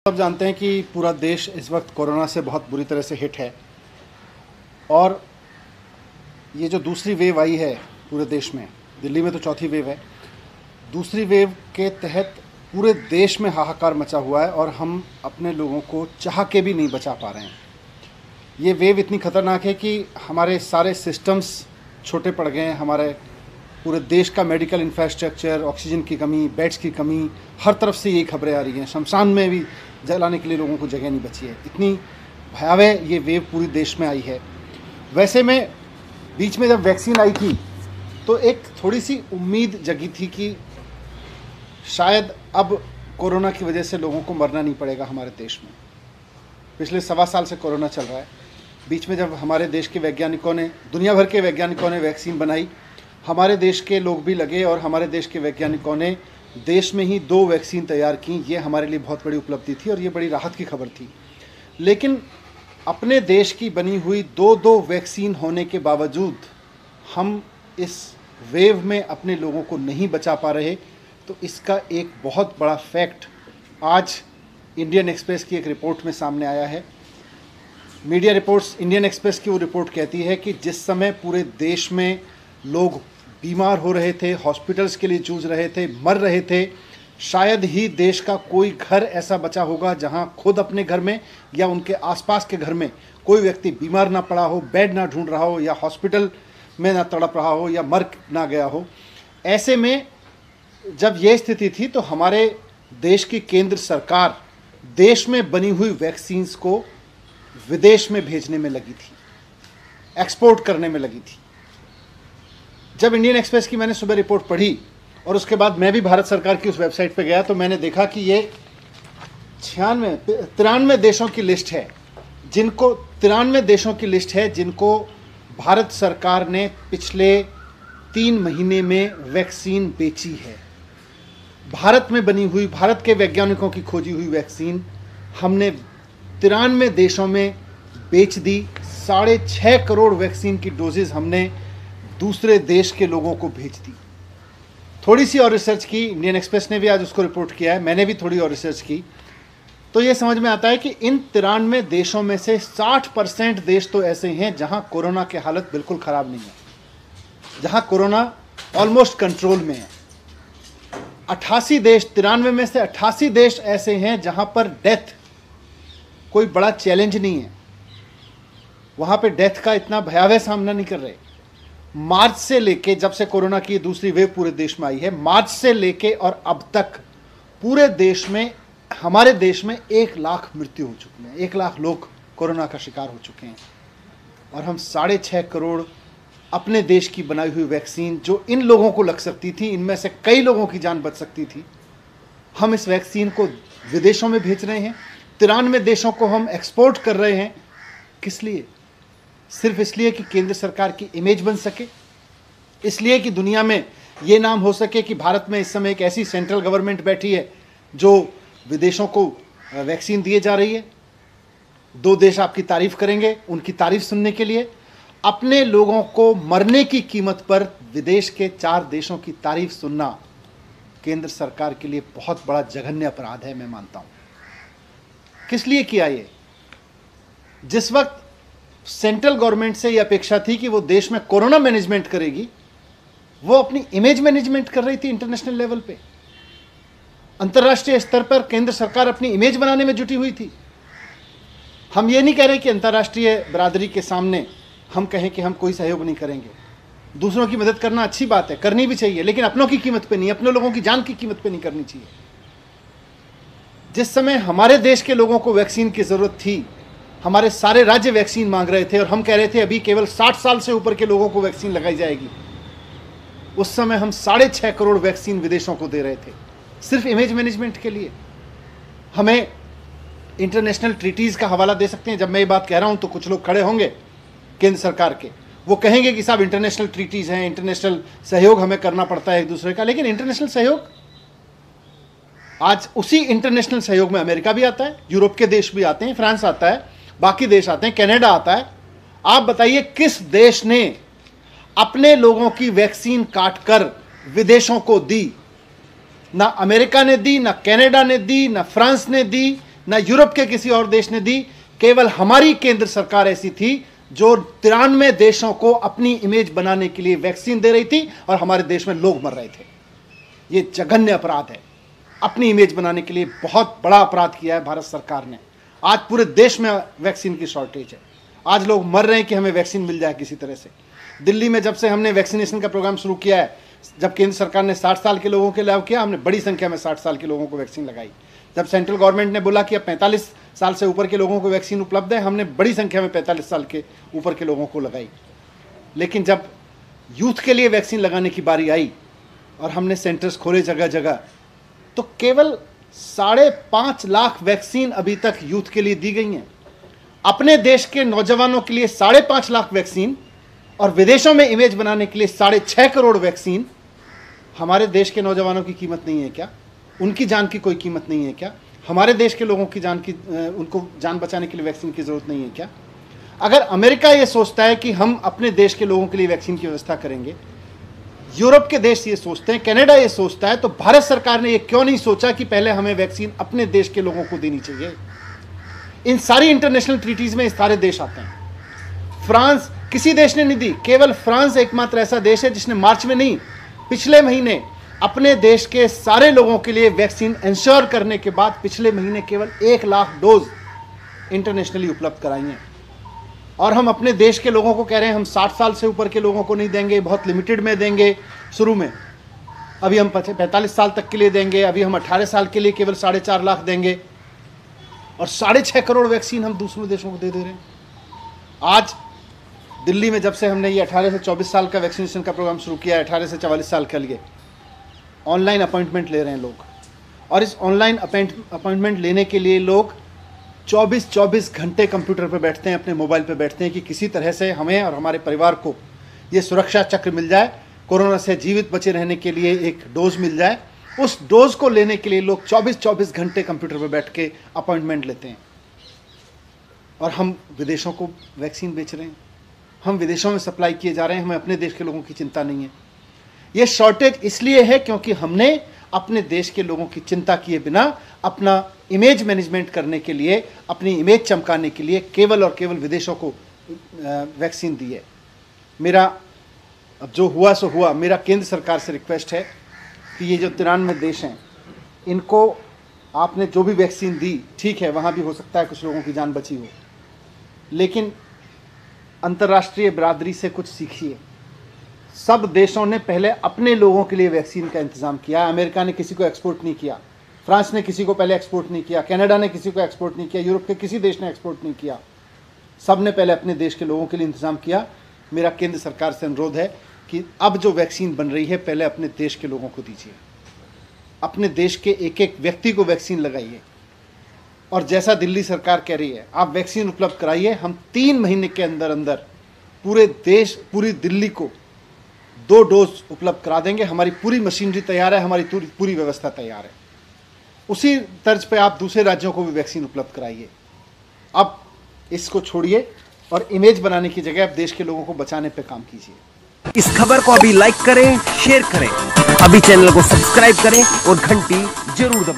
सब जानते हैं कि पूरा देश इस वक्त कोरोना से बहुत बुरी तरह से हिट है और ये जो दूसरी वेव आई है पूरे देश में, दिल्ली में तो चौथी वेव है, दूसरी वेव के तहत पूरे देश में हाहाकार मचा हुआ है और हम अपने लोगों को चाह के भी नहीं बचा पा रहे हैं। ये वेव इतनी ख़तरनाक है कि हमारे सारे सिस्टम्स छोटे पड़ गए हैं, हमारे पूरे देश का मेडिकल इंफ्रास्ट्रक्चर, ऑक्सीजन की कमी, बेड्स की कमी, हर तरफ से यही खबरें आ रही हैं। शमशान में भी जलाने के लिए लोगों को जगह नहीं बची है। इतनी भयावह ये वेव पूरी देश में आई है। वैसे में बीच में जब वैक्सीन आई थी तो एक थोड़ी सी उम्मीद जगी थी कि शायद अब कोरोना की वजह से लोगों को मरना नहीं पड़ेगा हमारे देश में। पिछले 1.25 साल से कोरोना चल रहा है। बीच में जब हमारे देश के वैज्ञानिकों ने, दुनिया भर के वैज्ञानिकों ने वैक्सीन बनाई, हमारे देश के लोग भी लगे और हमारे देश के वैज्ञानिकों ने देश में ही 2 वैक्सीन तैयार की। ये हमारे लिए बहुत बड़ी उपलब्धि थी और ये बड़ी राहत की खबर थी। लेकिन अपने देश की बनी हुई 2 वैक्सीन होने के बावजूद हम इस वेव में अपने लोगों को नहीं बचा पा रहे। तो इसका एक बहुत बड़ा फैक्ट आज इंडियन एक्सप्रेस की एक रिपोर्ट में सामने आया है। मीडिया रिपोर्ट्स, इंडियन एक्सप्रेस की वो रिपोर्ट कहती है कि जिस समय पूरे देश में लोग बीमार हो रहे थे, हॉस्पिटल्स के लिए जूझ रहे थे, मर रहे थे, शायद ही देश का कोई घर ऐसा बचा होगा जहां खुद अपने घर में या उनके आसपास के घर में कोई व्यक्ति बीमार ना पड़ा हो, बेड ना ढूंढ रहा हो या हॉस्पिटल में ना तड़प रहा हो या मर ना गया हो। ऐसे में जब ये स्थिति थी तो हमारे देश की केंद्र सरकार देश में बनी हुई वैक्सीन्स को विदेश में भेजने में लगी थी, एक्सपोर्ट करने में लगी थी। जब इंडियन एक्सप्रेस की मैंने सुबह रिपोर्ट पढ़ी और उसके बाद मैं भी भारत सरकार की उस वेबसाइट पर गया तो मैंने देखा कि ये 93 देशों की लिस्ट है जिनको 93 देशों की लिस्ट है जिनको भारत सरकार ने पिछले 3 महीने में वैक्सीन बेची है। भारत में बनी हुई, भारत के वैज्ञानिकों की खोजी हुई वैक्सीन हमने 93 देशों में बेच दी। 6.5 करोड़ वैक्सीन की डोजेज हमने दूसरे देश के लोगों को भेज दी। थोड़ी सी और रिसर्च की, इंडियन एक्सप्रेस ने भी आज उसको रिपोर्ट किया है, मैंने भी थोड़ी और रिसर्च की, तो ये समझ में आता है कि इन 93 देशों में से 60% देश तो ऐसे हैं जहां कोरोना की हालत बिल्कुल ख़राब नहीं है, जहां कोरोना ऑलमोस्ट कंट्रोल में है। 88 देश, 93 में से 88 देश ऐसे हैं जहां पर डेथ कोई बड़ा चैलेंज नहीं है, वहां पे डेथ का इतना भयावह सामना नहीं कर रहे। मार्च से लेके, जब से कोरोना की दूसरी वेव पूरे देश में आई है, मार्च से लेके और अब तक पूरे देश में, हमारे देश में 1 लाख मृत्यु हो चुकी है। 1 लाख लोग कोरोना का शिकार हो चुके हैं और हम 6.5 करोड़ अपने देश की बनाई हुई वैक्सीन जो इन लोगों को लग सकती थी, इनमें से कई लोगों की जान बच सकती थी, हम इस वैक्सीन को विदेशों में भेज रहे हैं। 93 देशों को हम एक्सपोर्ट कर रहे हैं। किस लिए? सिर्फ इसलिए कि केंद्र सरकार की इमेज बन सके, इसलिए कि दुनिया में ये नाम हो सके कि भारत में इस समय एक ऐसी सेंट्रल गवर्नमेंट बैठी है जो विदेशों को वैक्सीन दिए जा रही है। 2 देश आपकी तारीफ करेंगे, उनकी तारीफ सुनने के लिए अपने लोगों को मरने की कीमत पर विदेश के 4 देशों की तारीफ सुनना केंद्र सरकार के लिए बहुत बड़ा जघन्य अपराध है, मैं मानता हूं। किस लिए किया ये? जिस वक्त सेंट्रल गवर्नमेंट से यह अपेक्षा थी कि वो देश में कोरोना मैनेजमेंट करेगी, वो अपनी इमेज मैनेजमेंट कर रही थी इंटरनेशनल लेवल पे। अंतर्राष्ट्रीय स्तर पर केंद्र सरकार अपनी इमेज बनाने में जुटी हुई थी। हम ये नहीं कह रहे कि अंतर्राष्ट्रीय बरादरी के सामने हम कहें कि हम कोई सहयोग नहीं करेंगे। दूसरों की मदद करना अच्छी बात है, करनी भी चाहिए, लेकिन अपनों की कीमत पे नहीं, अपने लोगों की जान की कीमत पे नहीं करनी चाहिए। जिस समय हमारे देश के लोगों को वैक्सीन की जरूरत थी, हमारे सारे राज्य वैक्सीन मांग रहे थे और हम कह रहे थे अभी केवल 60 साल से ऊपर के लोगों को वैक्सीन लगाई जाएगी, उस समय हम 6.5 करोड़ वैक्सीन विदेशों को दे रहे थे सिर्फ इमेज मैनेजमेंट के लिए। हमें इंटरनेशनल ट्रीटीज़ का हवाला दे सकते हैं। जब मैं ये बात कह रहा हूं तो कुछ लोग खड़े होंगे केंद्र सरकार के, वो कहेंगे कि साहब इंटरनेशनल ट्रीटीज़ हैं, इंटरनेशनल सहयोग हमें करना पड़ता है एक दूसरे का। लेकिन इंटरनेशनल सहयोग, आज उसी इंटरनेशनल सहयोग में अमेरिका भी आता है, यूरोप के देश भी आते हैं, फ्रांस आता है, बाकी देश आते हैं, कनाडा आता है। आप बताइए किस देश ने अपने लोगों की वैक्सीन काटकर विदेशों को दी? ना अमेरिका ने दी, ना कनाडा ने दी, ना फ्रांस ने दी, ना यूरोप के किसी और देश ने दी। केवल हमारी केंद्र सरकार ऐसी थी जो 93 देशों को अपनी इमेज बनाने के लिए वैक्सीन दे रही थी और हमारे देश में लोग मर रहे थे। ये जघन्य अपराध है। अपनी इमेज बनाने के लिए बहुत बड़ा अपराध किया है भारत सरकार ने। आज पूरे देश में वैक्सीन की शॉर्टेज है। आज लोग मर रहे हैं कि हमें वैक्सीन मिल जाए किसी तरह से। दिल्ली में जब से हमने वैक्सीनेशन का प्रोग्राम शुरू किया है, जब केंद्र सरकार ने 60 साल के लोगों के लिए किया, हमने बड़ी संख्या में 60 साल के लोगों को वैक्सीन लगाई। जब सेंट्रल गवर्नमेंट ने बोला कि अब 45 साल से ऊपर के लोगों को वैक्सीन उपलब्ध है, हमने बड़ी संख्या में 45 साल के ऊपर के लोगों को लगाई। लेकिन जब यूथ के लिए वैक्सीन लगाने की बारी आई और हमने सेंटर्स खोले जगह जगह, तो केवल 5.5 लाख वैक्सीन अभी तक यूथ के लिए दी गई हैं। अपने देश के नौजवानों के लिए 5.5 लाख वैक्सीन और विदेशों में इमेज बनाने के लिए 6.5 करोड़ वैक्सीन। हमारे देश के नौजवानों की कीमत नहीं है क्या? उनकी जान की कोई कीमत नहीं है क्या? हमारे देश के लोगों की उनको जान बचाने के लिए वैक्सीन की ज़रूरत नहीं है क्या? अगर अमेरिका ये सोचता है कि हम अपने देश के लोगों के लिए वैक्सीन की व्यवस्था करेंगे, यूरोप के देश ये सोचते हैं, कनाडा ये सोचता है, तो भारत सरकार ने ये क्यों नहीं सोचा कि पहले हमें वैक्सीन अपने देश के लोगों को देनी चाहिए? इन सारी इंटरनेशनल ट्रीटीज़ में सारे देश आते हैं। फ्रांस किसी देश ने नहीं दी, केवल फ्रांस एकमात्र ऐसा देश है जिसने मार्च में नहीं, पिछले महीने अपने देश के सारे लोगों के लिए वैक्सीन इंश्योर करने के बाद पिछले महीने केवल 1 लाख डोज इंटरनेशनली उपलब्ध कराई हैं। और हम अपने देश के लोगों को कह रहे हैं हम 60 साल से ऊपर के लोगों को नहीं देंगे, बहुत लिमिटेड में देंगे शुरू में, अभी हम 45 साल तक के लिए देंगे, अभी हम 18 साल के लिए केवल 4.5 लाख देंगे, और 6.5 करोड़ वैक्सीन हम दूसरे देशों को दे रहे हैं। आज दिल्ली में जब से हमने ये 18 से 24 साल का वैक्सीनेशन का प्रोग्राम शुरू किया है, 18 से 44 साल के लिए ऑनलाइन अपॉइंटमेंट ले रहे हैं लोग, और इस ऑनलाइन अपॉइंटमेंट लेने के लिए लोग 24 घंटे कंप्यूटर पर बैठते हैं, अपने मोबाइल पर बैठते हैं कि किसी तरह से हमें और हमारे परिवार को ये सुरक्षा चक्र मिल जाए, कोरोना से जीवित बचे रहने के लिए एक डोज मिल जाए। उस डोज को लेने के लिए लोग 24 घंटे कंप्यूटर पर बैठ के अपॉइंटमेंट लेते हैं। और हम विदेशों को वैक्सीन बेच रहे हैं, हम विदेशों में सप्लाई किए जा रहे हैं, हमें अपने देश के लोगों की चिंता नहीं है। ये शॉर्टेज इसलिए है क्योंकि हमने अपने देश के लोगों की चिंता किए बिना अपना इमेज मैनेजमेंट करने के लिए, अपनी इमेज चमकाने के लिए केवल और केवल विदेशों को वैक्सीन दी है। मेरा अब जो हुआ सो हुआ, मेरा केंद्र सरकार से रिक्वेस्ट है कि ये जो 93 देश हैं, इनको आपने जो भी वैक्सीन दी, ठीक है, वहाँ भी हो सकता है कुछ लोगों की जान बची हो, लेकिन अंतर्राष्ट्रीय बिरादरी से कुछ सीखिए। सब देशों ने पहले अपने लोगों के लिए वैक्सीन का इंतज़ाम किया। अमेरिका ने किसी को एक्सपोर्ट नहीं किया, फ्रांस ने किसी को पहले एक्सपोर्ट नहीं किया, कनाडा ने किसी को एक्सपोर्ट नहीं किया, यूरोप के किसी देश ने एक्सपोर्ट नहीं किया। सब ने पहले अपने देश के लोगों के लिए इंतज़ाम किया। मेरा केंद्र सरकार से अनुरोध है कि अब जो वैक्सीन बन रही है पहले अपने देश के लोगों को दीजिए, अपने देश के एक एक व्यक्ति को वैक्सीन लगाइए। और जैसा दिल्ली सरकार कह रही है, आप वैक्सीन उपलब्ध कराइए। हम 3 महीने के अंदर अंदर पूरे देश, पूरी दिल्ली को 2 डोज उपलब्ध करा देंगे। हमारी पूरी मशीनरी तैयार है, हमारी पूरी व्यवस्था तैयार है। उसी तर्ज पे आप दूसरे राज्यों को भी वैक्सीन उपलब्ध कराइए। अब इसको छोड़िए और इमेज बनाने की जगह आप देश के लोगों को बचाने पे काम कीजिए। इस खबर को अभी लाइक करें, शेयर करें, अभी चैनल को सब्सक्राइब करें और घंटी जरूर दबाएं।